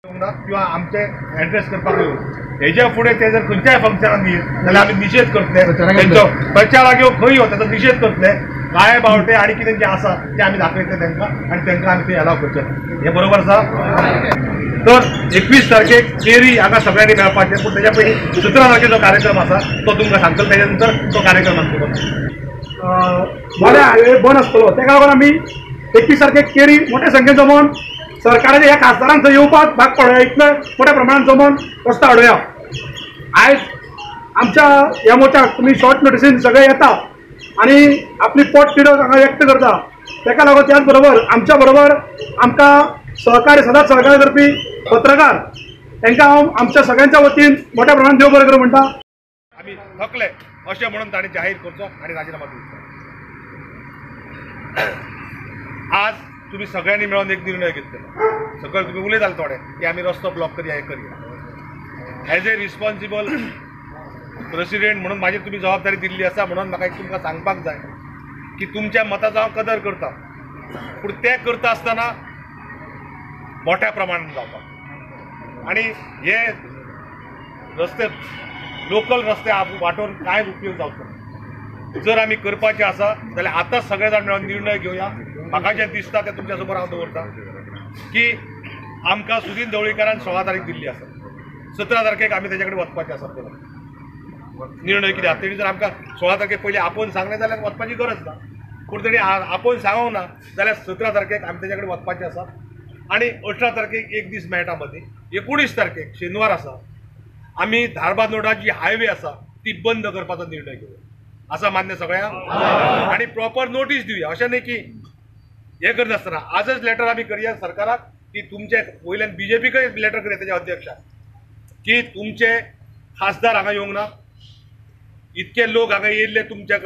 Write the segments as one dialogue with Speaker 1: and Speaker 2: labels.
Speaker 1: किंवा आमचे एड्रेस करपाक येऊ हेच्या फुडें ते जर खंयच्याय फंक्शनाक न्ही जाल्यार आमी निशेध करतले तेंचो प्रचाराक येवं खंय हो ताचो निशेध करतले काय बावटे आनी कितें जें आसा तें आमी दाखयतले तेंकां आनी तेंकां आमी ते अलाव करचे हें बरोबर आसा तर 21 तारखेक केरी हांगा सगळ्यांनी मेळपाचें पूण तेच्या पयलीं 17 तारखेचो कार्यक्रम आसा तो तुमकां सांगतलो तेच्या नंतर तो कार्यक्रम आमचो
Speaker 2: बरें हायवे बंद आसतलो तेका लागून आमी 21 तारखेक केरी मोठ्या संख्येन जमोवन सरकाराच्या ह्या खासदारांक येवपाक भाग पडया इतले मोठ्या प्रमाणात जमोवन रस्तो हाडुया आयज आमच्या ह्या मोर्चाक तुमी शॉर्ट नोटिसीन सगळे येता आनी आपली पोट तिडक हांगा व्यक्त करता तेका लागून त्याच बरोबर आमच्या बरोबर आमकां सहकार्य सदांच सहकार्य करपी पत्रकार तांकां हांव आमच्या सगळ्यांच्या वतीन मोठ्या प्रमाणात देव बरें करूं म्हणटा
Speaker 1: आमी थकले अशें म्हणून ताणें जाहीर करचो आनी राजीनामा दिवचो आज तुम्ही सगळ्यांनी मिळून एक निर्णय घेतलेलो सगळं तुम्ही उलयताले थोडे की आमी रस्तो ब्लॉक करूया हे करूया एज ए रिस्पॉन्सिबल प्रेसिडेंट म्हणून माझी तुम्ही जबाबदारी दिल्ली आसा म्हणून म्हाका एक तुमकां सांगपाक जाय की तुमच्या मताचो हांव कदर करता पूण ते करता आसतना मोठ्या प्रमाणात जावपाक आनी हे रस्ते लोकल रस्ते वांटून कांय उपयोग जावचो ना जर आमी करपाचें आसा जाल्यार आतांच सगळे जाण मेळून निर्णय घेवया म्हाका जें दिसता तें तुमच्या समोर हांव दवरता की आमकां सुदीन ढवळीकरान 16 तारीख दिल्ली आसा 17 तारखेक आमी तेजे कडेन वचपाचें आसा निर्णय कितें आसा तेणी जर आमकां 16 तारखेक पयलीं आपोवन सांगलें जाल्यार वचपाची गरज ना पूण तेणी आपोवन सांगूंक ना जाल्यार 17 तारखेक आमी तेजे कडेन वचपाचें आसा आनी 18 तारखेक एक दीस मेळटा मदीं 19 तारखेक शेनवार आसा आमी धारबांदोडा जी हायवे आसा ती बंद करपाचो निर्णय घेवया असा मान्य सगळ्यांक आणि प्रॉपर नोटीस दिवया अशें न्ही की हे करनासतना आजच लेटर आमी करया सरकाराक की तुमचे वयल्यान बीजेपीकय लेटर करया तेच्या अध्यक्षाक की तुमचे खासदार हांगा येवंक ना इतके लोक हांगा येयल्ले तुमच्या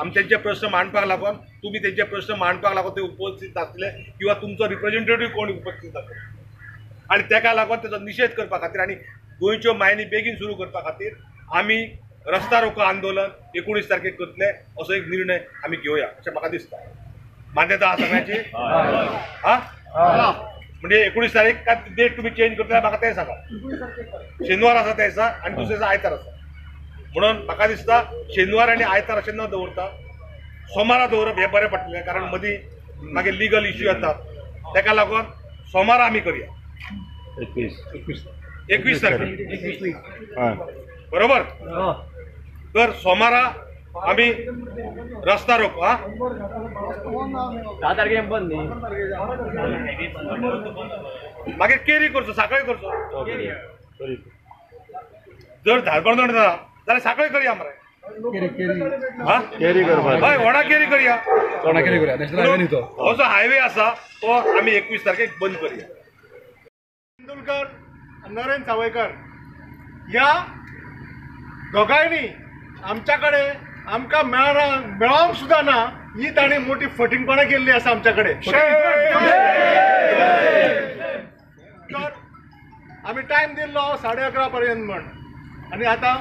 Speaker 1: आमचे प्रश्न मांडपाक लागून तुमी तेंचे प्रश्न मांडपाक लागून ते उपस्थित आसले किंवा तुमचो रिप्रेझेंटेटिव्ह कोण उपस्थित आसले आनी तेका लागून तेजो निशेध करपा खातीर आनी गोंयच्यो मायनी बेगीन सुरू करपा खातीर आमी रस्ता रोको आंदोलन 19 तारखेक करतले असो एक निर्णय आमी घेवया अशें म्हाका दिसता मान्यता आसा सगळ्यांची हा म्हणजे 19 तारीख काय डेट तुम्ही चेंज करता म्हाका तें सांगा शेनवार आसा ते दिसा आनी दुसरे दिसा आयतार आसा म्हणून म्हाका दिसता शेनवार आनी आयतार अशें न दवरता सोमारा दवरप हें बरें पडटलें कारण मदीं मागीर लिगल इश्यू येतात तेका लागून सोमारा आमी करया 21 तारखेक बरोबर तर सोमारा आम्ही रस्ता रोको हा
Speaker 3: 10 तारखेक बंद न्ही
Speaker 1: मागीर केरी करचो साखळी करचो जर धारबांदोड ना जाल्यार साखळी करया मरे
Speaker 2: केरी करपाक
Speaker 1: हय व्हडा केरी करया
Speaker 2: नॅशनल हायवे न्ही तो
Speaker 1: हो जो हायवे आसा तो आमी 21 तारखेक बंद करया
Speaker 4: तेंडुलकर नरेंद्र सावयकर ह्या दोगांयनी आमच्याकडे आमकां मेळोंक सुद्धा ना ही ताणी मोठी फटिंगपणां केल्ली आसा आमच्याकडे तर आमी टायम दिल्लो 11:30 पर्यंत म्हण आनी आतां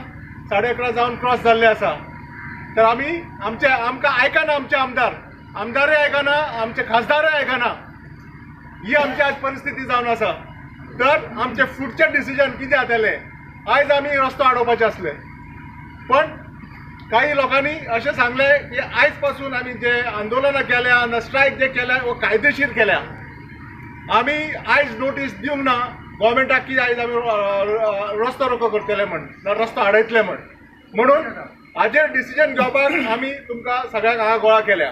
Speaker 4: 11:30 जावन क्रॉस जाल्ले आसा तर आमी आमकां आयकना आमचे आमदारूय आयकना आमचे खासदारूय आयकना ही आमची आज परिस्थिती जावन आसा तर आमचे फुडचें डिसिजन कितें जातलें आयज आमी रस्तो आडोवपाचे आसले पण काही लोकांनी असे सांगले की आयज पासून आमी जे आंदोलनां केल्या स्ट्रायक जे केल्या वो कायदेशीर केल्या आमी आयज नोटीस दिवंक ना गव्हर्मेंटाक की आयज आमी रस्तो रोको करतले म्हण रस्तो आडयतले म्हणून हाजेर डिसिजन घेवपाक आमी तुमकां सगळ्यांक हांगा गोळा केल्या